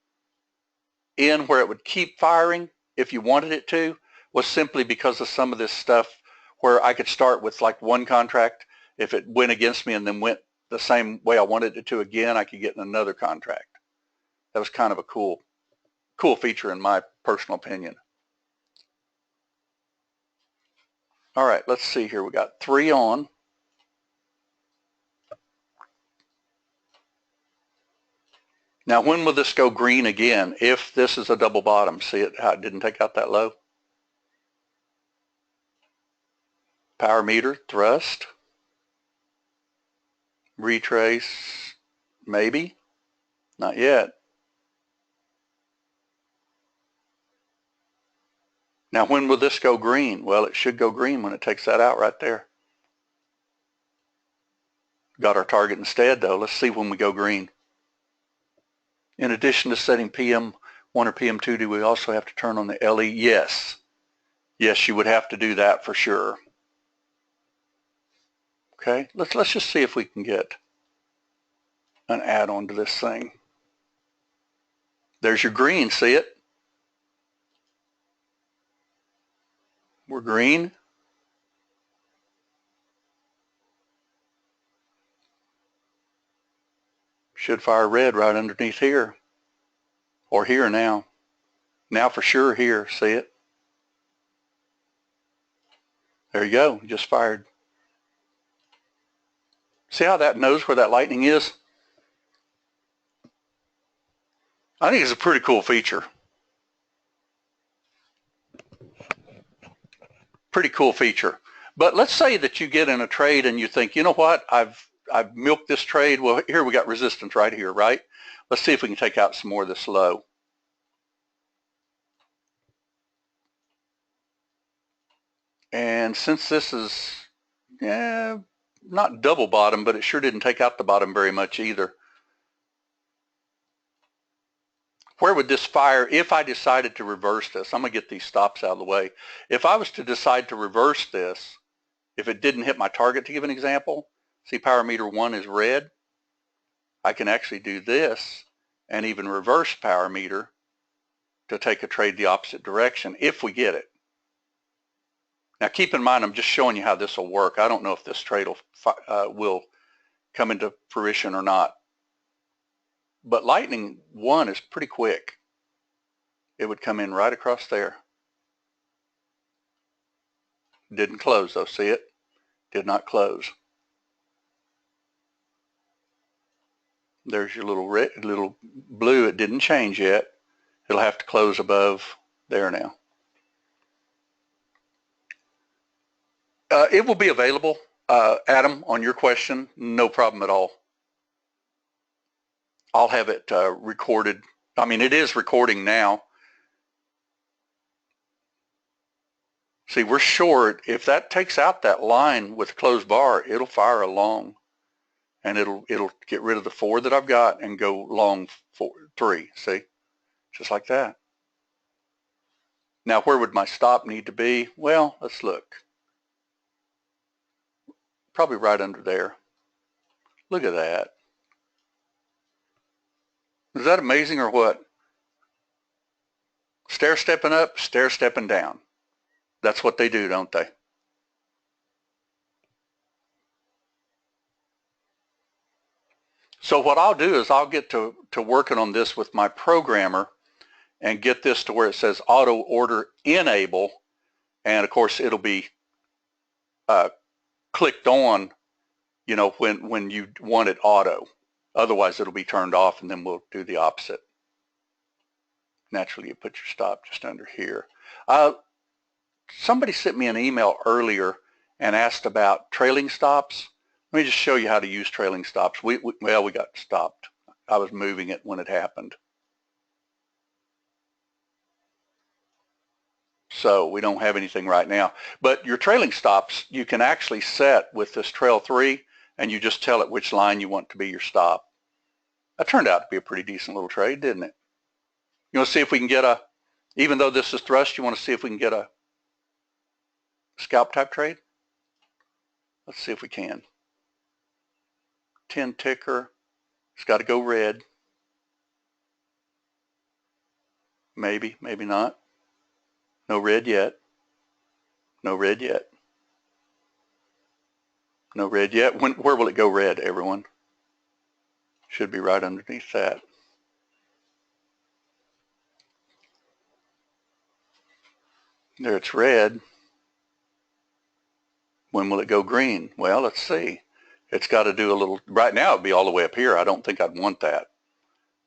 in where it would keep firing if you wanted it to was simply because of some of this stuff where I could start with like one contract. If it went against me and then went the same way I wanted it to again, I could get in another contract. That was kind of a cool feature in my personal opinion. All right, let's see here. We got 3 on. Now, when will this go green again? If this is a double bottom, see it, how it didn't take out that low? Power meter, thrust, retrace, maybe, not yet. Now, when will this go green? Well, it should go green when it takes that out right there. Got our target instead, though. Let's see when we go green. In addition to setting PM1 or PM2, do we also have to turn on the LE? Yes. Yes, you would have to do that for sure. Okay, let's just see if we can get an add-on to this thing. There's your green, see it? We're green. Should fire red right underneath here, or here now. Now for sure here, see it? There you go, just fired. See how that knows where that lightning is? I think it's a pretty cool feature. Pretty cool feature. But let's say that you get in a trade and you think, you know what, I've milked this trade. Well, here we got resistance right here, right? Let's see if we can take out some more of this low. And since this is, not double bottom, but it sure didn't take out the bottom very much either. Where would this fire, if I decided to reverse this? I'm going to get these stops out of the way. If I was to decide to reverse this, if it didn't hit my target, to give an example, see power meter 1 is red. I can actually do this and even reverse power meter to take a trade the opposite direction if we get it. Now keep in mind, I'm just showing you how this will work. I don't know if this trade will come into fruition or not. But lightning 1 is pretty quick. It would come in right across there. Didn't close though, see it? Did not close. There's your little red, little blue. It didn't change yet. It'll have to close above there now. It will be available, Adam, on your question, no problem at all. I'll have it recorded. I mean, it is recording now. See, we're short. If that takes out that line with closed bar, it'll fire along, and it'll get rid of the 4 that I've got and go long 3. See, just like that. Now, where would my stop need to be? Well, let's look. Probably right under there. Look at that. Is that amazing or what? Stair stepping up, stair stepping down. That's what they do, don't they? So what I'll do is I'll get to working on this with my programmer and get this to where it says auto order enable, and of course it'll be clicked on, you know, when you want it auto. Otherwise it'll be turned off, and then we'll do the opposite. Naturally, you put your stop just under here. Somebody sent me an email earlier and asked about trailing stops. Let me just show you how to use trailing stops. We got stopped. I was moving it when it happened. So we don't have anything right now. But your trailing stops, you can actually set with this trail 3, and you just tell it which line you want to be your stop. That turned out to be a pretty decent little trade, didn't it? You want to see if we can get even though this is thrust, you want to see if we can get a scalp type trade? Let's see if we can. 10 ticker. It's got to go red. Maybe, maybe not. No red yet. No red yet. No red yet. Where will it go red, everyone? Should be right underneath that. There, it's red. When will it go green? Well, let's see. It's got to do a little, right now it'd be all the way up here. I don't think I'd want that.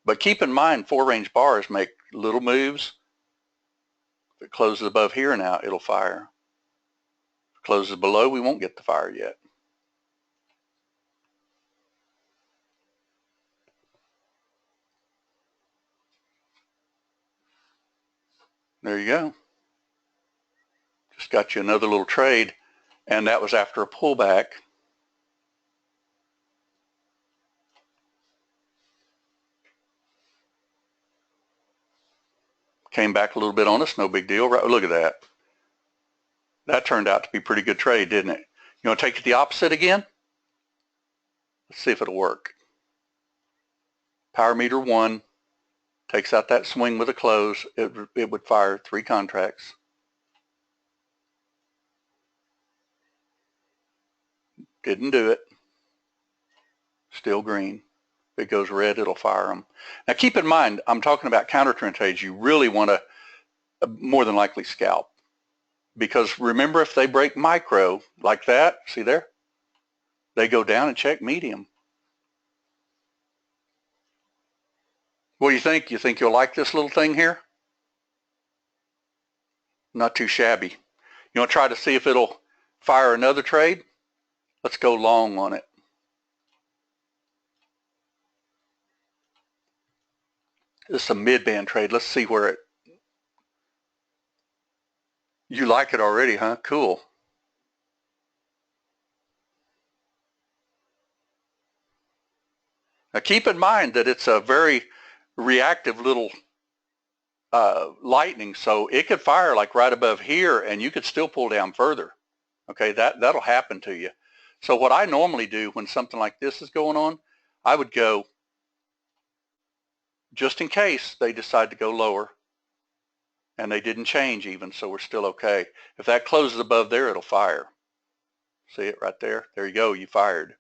But keep in mind, 4-range bars make little moves. If it closes above here now, it'll fire. If it closes below, we won't get the fire yet. There you go. Just got you another little trade, and that was after a pullback. Came back a little bit on us, no big deal. Right, look at that. That turned out to be a pretty good trade, didn't it? You want to take it the opposite again? Let's see if it'll work. Power meter 1 takes out that swing with a close. It would fire 3 contracts. Didn't do it. Still green. If it goes red, it'll fire them. Now keep in mind, I'm talking about counter trend trades. You really want to more than likely scalp. Because remember, if they break micro like that, see there? They go down and check medium. What do you think? You think you'll like this little thing here? Not too shabby. You want to try to see if it'll fire another trade? Let's go long on it. This is a mid-band trade. Let's see where it... You like it already, huh? Cool. Now keep in mind that it's a very reactive little lightning, so it could fire like right above here, and you could still pull down further. Okay, that'll happen to you. So what I normally do when something like this is going on, I would go, just in case they decide to go lower, and they didn't change even, so we're still okay. If that closes above there, it'll fire. See it right there? There you go, you fired.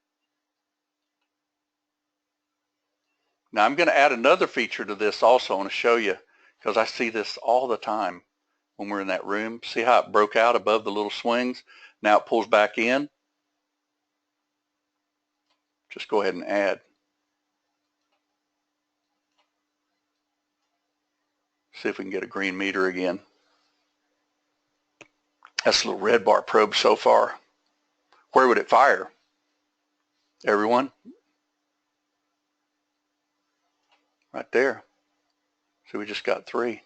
Now I'm going to add another feature to this also. I want to show you, because I see this all the time when we're in that room. See how it broke out above the little swings? Now it pulls back in. Just go ahead and add. See if we can get a green meter again. That's a little red bar probe so far. Where would it fire? Everyone? Right there. So we just got 3.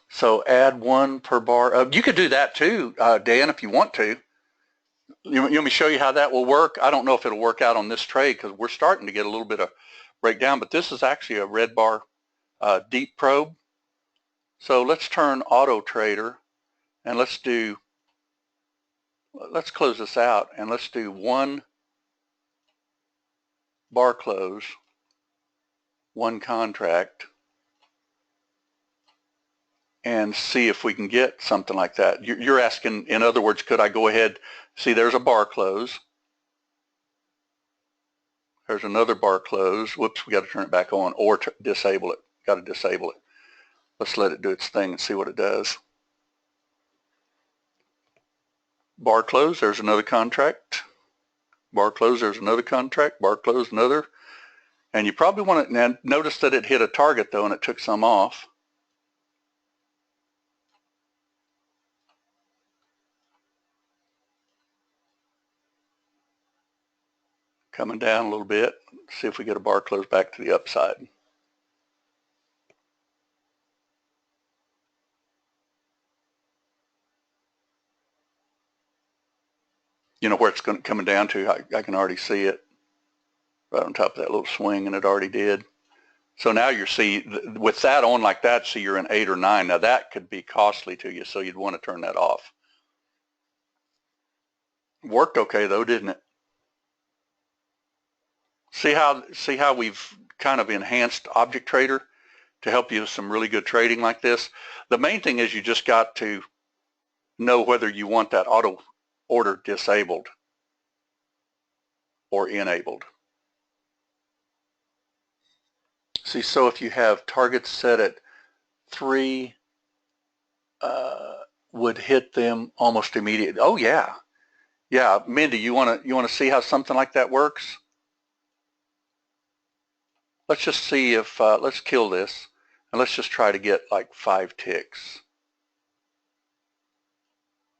So add 1 per bar. You could do that too, Dan, if you want to. You want me to show you how that will work? I don't know if it'll work out on this trade because we're starting to get a little bit of breakdown, but this is actually a red bar deep probe. So let's turn auto trader and let's do let's close this out and let's do one bar close, one contract, and see if we can get something like that. You're asking, in other words, could I go ahead, see there's a bar close. There's another bar close. Whoops, we got to turn it back on or disable it. Got to disable it. Let's let it do its thing and see what it does. Bar close, there's another contract. Bar close, there's another contract. Bar close, another. And you probably want to, now notice that it hit a target though and it took some off. Coming down a little bit. See if we get a bar close back to the upside. You know where it's coming down to? I can already see it right on top of that little swing, and it already did. So now you see, with that on like that, so you're in 8 or 9. Now that could be costly to you, so you'd want to turn that off. Worked okay though, didn't it? See how we've kind of enhanced Object Trader to help you with some really good trading like this? The main thing is you just got to know whether you want that auto order disabled or enabled. See, so if you have targets set at 3, would hit them almost immediately. Oh yeah, yeah. Mindy, you want to see how something like that works? Let's just see if let's kill this and let's just try to get like 5 ticks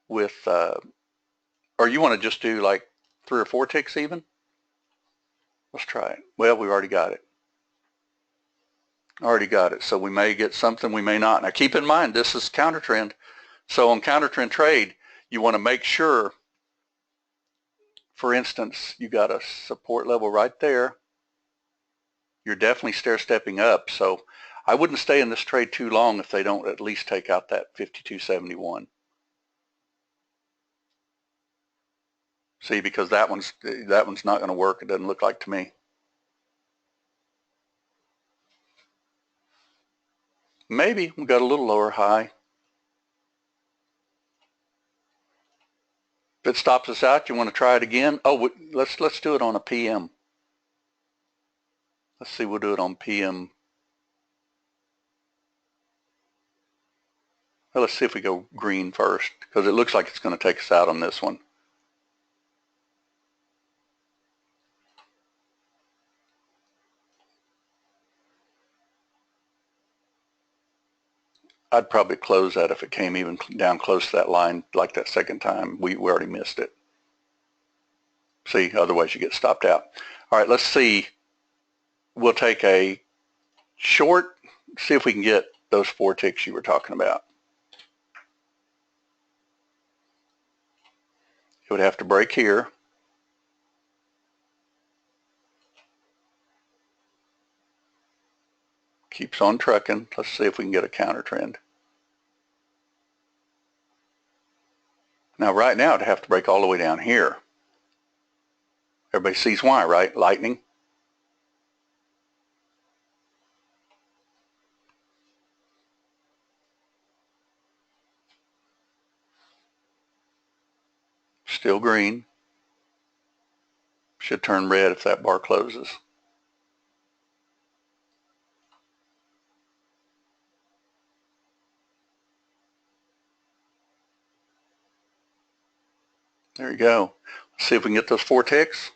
with. Or you want to just do like 3 or 4 ticks even? Let's try it. Well, we've already got it. Already got it. So we may get something, we may not. Now keep in mind, this is counter trend. So on counter trend trade, you want to make sure, for instance, you got a support level right there. You're definitely stair-stepping up. So I wouldn't stay in this trade too long if they don't at least take out that 52.71. See, because that one's not going to work. It doesn't look like to me. Maybe we got a little lower high. If it stops us out, you want to try it again? Oh, let's do it on a PM. Let's see, we'll do it on PM. Well, let's see if we go green first, because it looks like it's going to take us out on this one. I'd probably close that if it came even down close to that line like that second time. We already missed it. See, otherwise you get stopped out. All right, let's see. We'll take a short, see if we can get those 4 ticks you were talking about. It would have to break here. Keeps on trucking. Let's see if we can get a counter trend. Now right now it'd have to break all the way down here. Everybody sees why, right? Lightning. Still green. Should turn red if that bar closes. There you go. Let's see if we can get those 4 ticks.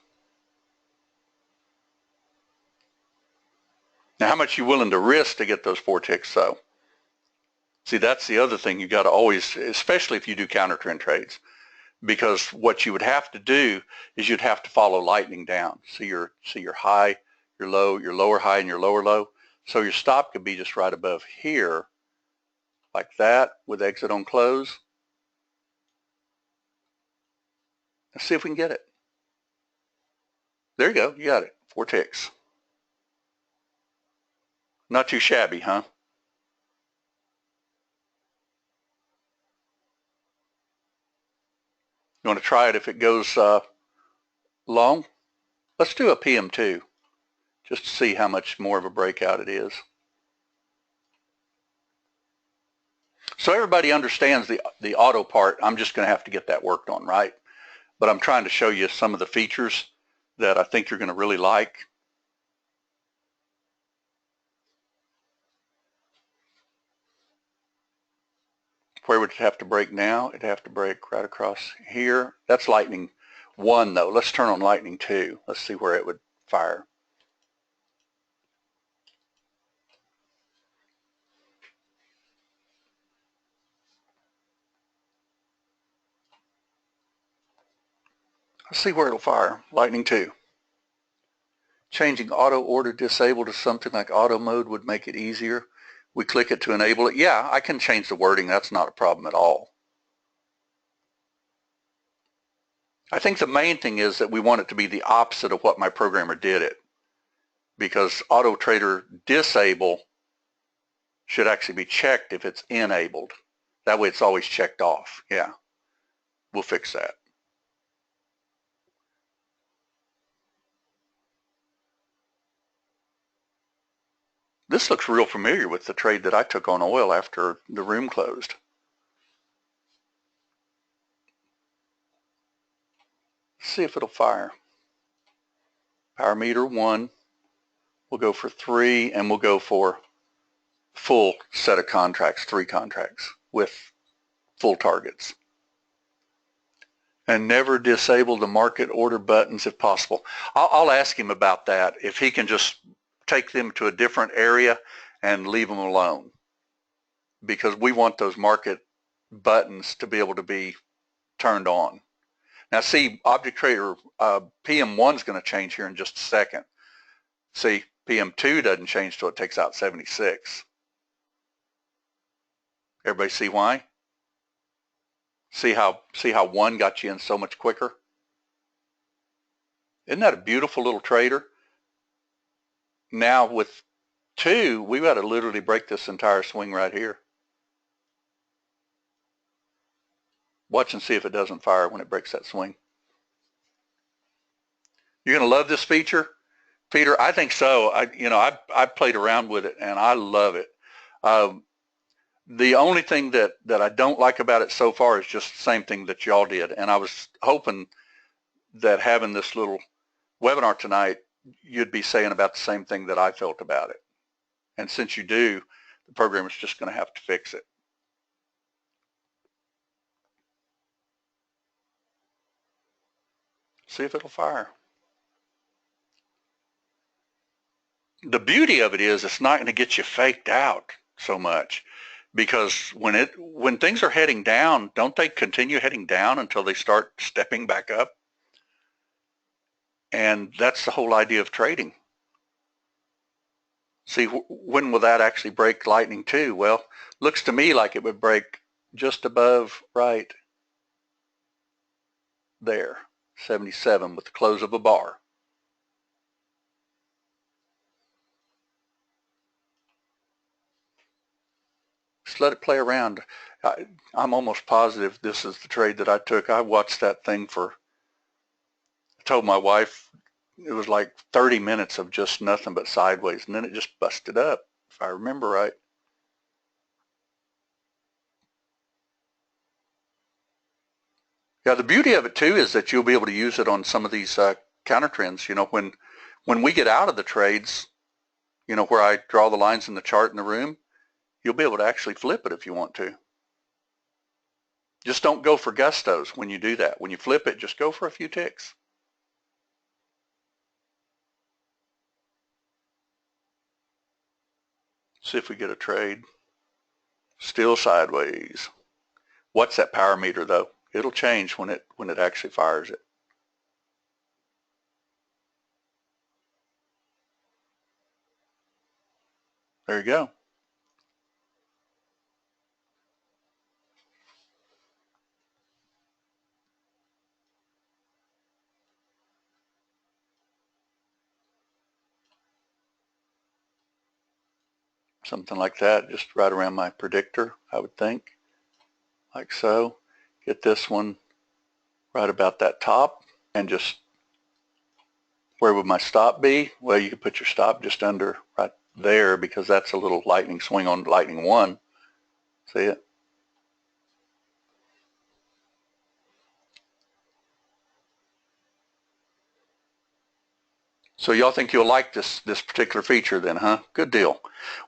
Now, how much are you willing to risk to get those 4 ticks though? See, that's the other thing you got to always, especially if you do counter trend trades, because what you would have to do is you'd have to follow lightning down. So your high, your low, your lower high, and your lower low. So your stop could be just right above here, like that, with exit on close. Let's see if we can get it. There you go. You got it. 4 ticks. Not too shabby, huh? You want to try it if it goes long? Let's do a PM2 just to see how much more of a breakout it is. So everybody understands the auto part. I'm just going to have to get that worked on, right? But I'm trying to show you some of the features that I think you're going to really like. Where would it have to break now? It'd have to break right across here. That's lightning 1 though. Let's turn on lightning 2. Let's see where it would fire. Let's see where it'll fire. Lightning 2. Changing auto order disabled to something like auto mode would make it easier. We click it to enable it. Yeah, I can change the wording. That's not a problem at all. I think the main thing is that we want it to be the opposite of what my programmer did it, because auto trader disable should actually be checked if it's enabled. That way it's always checked off. Yeah, we'll fix that. This looks real familiar with the trade that I took on oil after the room closed. Let's see if it'll fire. Power meter 1. We'll go for 3, and we'll go for full set of contracts, 3 contracts with full targets. And never disable the market order buttons if possible. I'll ask him about that, if he can just take them to a different area and leave them alone, because we want those market buttons to be able to be turned on. Now see, Object Trader PM1 is going to change here in just a second. See, PM2 doesn't change till it takes out 76. Everybody see why? See how 1 got you in so much quicker? Isn't that a beautiful little trader? Now with 2, we've got to literally break this entire swing right here. Watch and see if it doesn't fire when it breaks that swing. You're going to love this feature, Peter. I think so. I've played around with it and I love it. The only thing that I don't like about it so far is just the same thing that y'all did. And I was hoping that having this little webinar tonight, you'd be saying about the same thing that I felt about it. And since you do, the program is just going to have to fix it. See if it'll fire. The beauty of it is it's not going to get you faked out so much, because when things are heading down, don't they continue heading down until they start stepping back up? And that's the whole idea of trading. See, when will that actually break lightning 2? Well, looks to me like it would break just above right there, 77, with the close of a bar. Just let it play around. I'm almost positive this is the trade that I took. I watched that thing I told my wife it was like 30 minutes of just nothing but sideways, and then it just busted up, if I remember right. Yeah, the beauty of it too is that you'll be able to use it on some of these counter trends. When we get out of the trades, where I draw the lines in the chart in the room, you'll be able to actually flip it if you want to. Just don't go for gustos when you do that. When you flip it, just go for a few ticks. See if we get a trade. Still sideways. What's that power meter though? It'll change when it actually fires it. There you go. Something like that, just right around my predictor, I would think, like so. Get this one right about that top, and just, where would my stop be? Well, you could put your stop just under right there, because that's a little lightning swing on lightning 1. See it? So y'all think you'll like this particular feature then, huh? Good deal.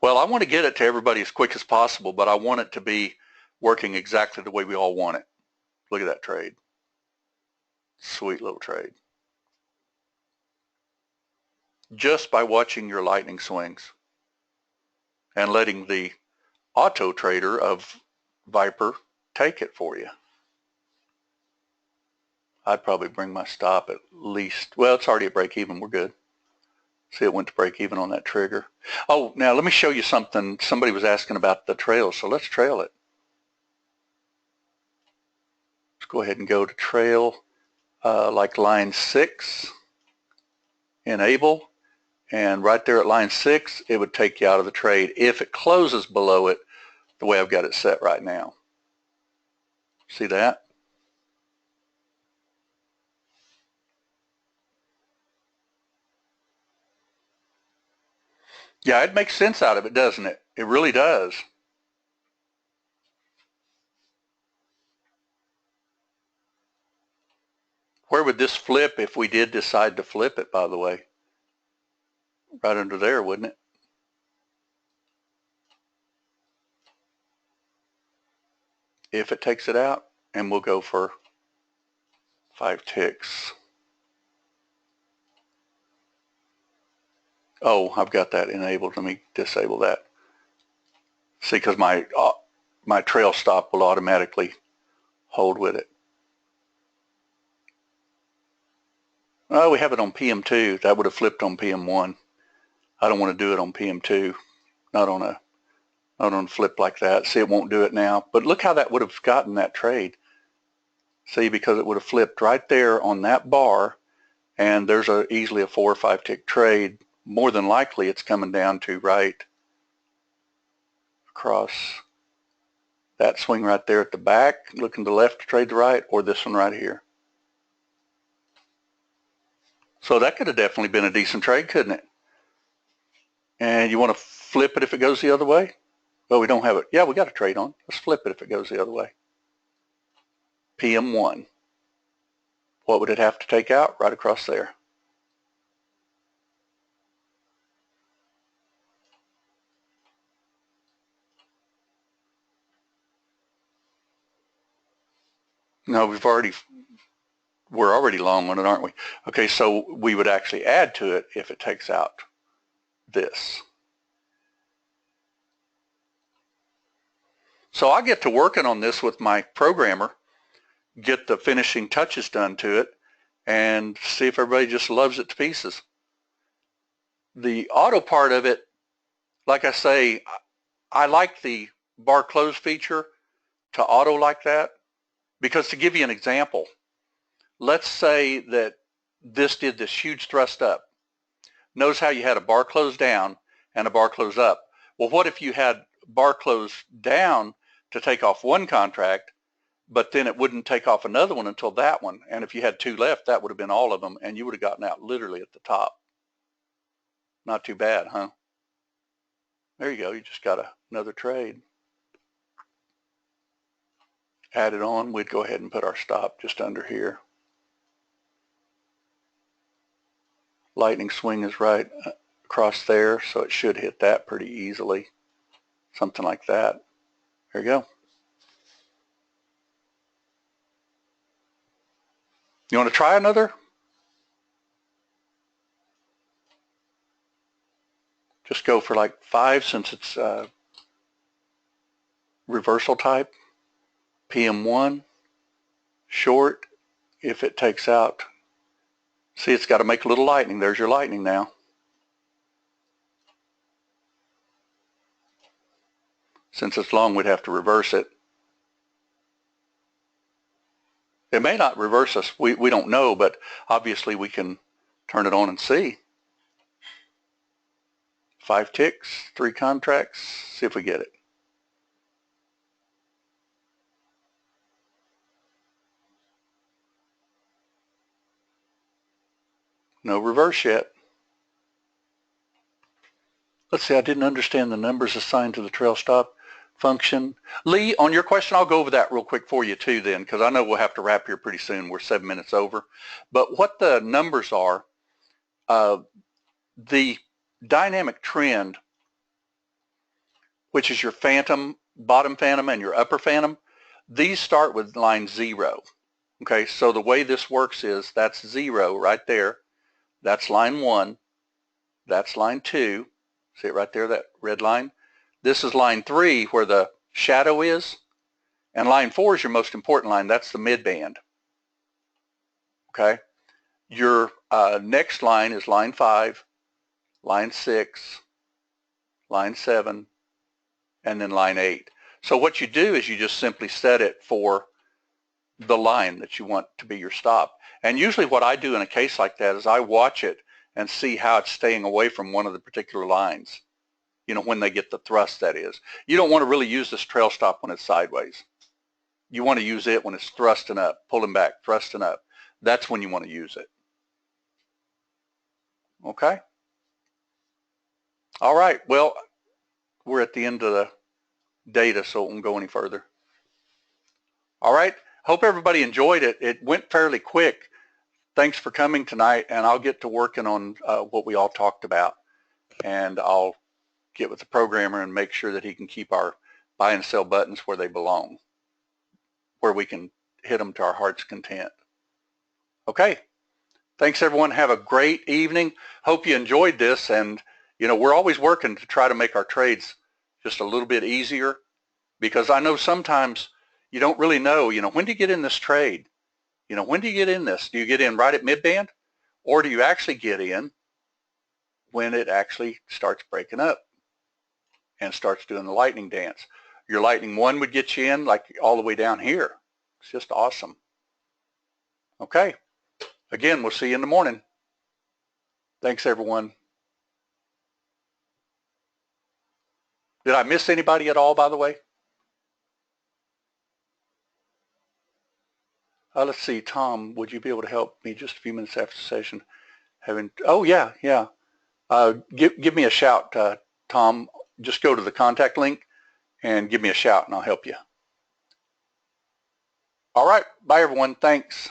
Well, I want to get it to everybody as quick as possible, but I want it to be working exactly the way we all want it. Look at that trade. Sweet little trade. Just by watching your lightning swings and letting the auto trader of Viper take it for you. I'd probably bring my stop at least, well, it's already at break even. We're good. See, it went to break even on that trigger. Oh, now let me show you something. Somebody was asking about the trail, so let's trail it. Let's go ahead and go to trail, like line 6, enable, and right there at line 6, it would take you out of the trade if it closes below it the way I've got it set right now. See that? Yeah, it makes sense out of it, doesn't it? It really does. Where would this flip if we did decide to flip it, by the way? Right under there, wouldn't it? If it takes it out, and we'll go for 5 ticks. Oh, I've got that enabled. Let me disable that. See, because my trail stop will automatically hold with it. Oh, we have it on PM2. That would have flipped on PM1. I don't want to do it on PM2. Not on a flip like that. See, it won't do it now. But look how that would have gotten that trade. See, because it would have flipped right there on that bar, and there's easily a 4 or 5 tick trade. More than likely, it's coming down to right across that swing right there at the back, looking to the left to trade the right, or this one right here. So that could have definitely been a decent trade, couldn't it? And you want to flip it if it goes the other way? Well, we don't have it. Yeah, we got a trade on. Let's flip it if it goes the other way. PM1. What would it have to take out? Right across there. No, we're already long on it, aren't we? Okay, so we would actually add to it if it takes out this. So I get to working on this with my programmer, get the finishing touches done to it, and see if everybody just loves it to pieces. The auto part of it, like I say, I like the bar close feature to auto like that, because to give you an example, let's say that this did this huge thrust up. Notice how you had a bar close down and a bar close up. Well, what if you had bar close down to take off one contract, but then it wouldn't take off another one until that one? And if you had 2 left, that would have been all of them, and you would have gotten out literally at the top. Not too bad, huh? There you go. You just got another trade. Add it on. We'd go ahead and put our stop just under here. Lightning swing is right across there, so it should hit that pretty easily. Something like that. There you go. You want to try another? Just go for like 5 since it's reversal type. PM1, short, if it takes out. See, it's got to make a little lightning. There's your lightning now. Since it's long, we'd have to reverse it. It may not reverse us. We don't know, but obviously we can turn it on and see. 5 ticks, 3 contracts, see if we get it. No reverse yet. Let's see, I didn't understand the numbers assigned to the trail stop function. Lee, on your question, I'll go over that real quick for you too then, because I know we'll have to wrap here pretty soon. We're 7 minutes over. But what the numbers are, the dynamic trend, which is your phantom, bottom phantom, and your upper phantom, these start with line 0. Okay, so the way this works is that's 0 right there. That's line 1. That's line 2. See it right there, that red line? This is line 3 where the shadow is. And line 4 is your most important line. That's the midband. Okay? Your next line is line 5, line 6, line 7, and then line 8. So what you do is you just simply set it for the line that you want to be your stop. And usually what I do in a case like that is I watch it and see how it's staying away from one of the particular lines. You know, when they get the thrust, that is. You don't want to really use this trail stop when it's sideways. You want to use it when it's thrusting up, pulling back, thrusting up. That's when you want to use it. Okay? All right. Well, we're at the end of the data, so it won't go any further. All right. Hope everybody enjoyed it. It went fairly quick. Thanks for coming tonight, and I'll get to working on what we all talked about. And I'll get with the programmer and make sure that he can keep our buy and sell buttons where they belong, where we can hit them to our heart's content. Okay. Thanks, everyone. Have a great evening. Hope you enjoyed this. And, you know, we're always working to try to make our trades just a little bit easier, because I know sometimes you don't really know, you know, when do you get in this trade? You know, when do you get in this? Do you get in right at midband, or do you actually get in when it actually starts breaking up and starts doing the lightning dance? Your lightning 1 would get you in like all the way down here. It's just awesome. Okay. Again, we'll see you in the morning. Thanks, everyone. Did I miss anybody at all, by the way? Let's see, Tom, would you be able to help me just a few minutes after the session? Oh, yeah. Give me a shout, Tom. Just go to the contact link and give me a shout, and I'll help you. All right. Bye, everyone. Thanks.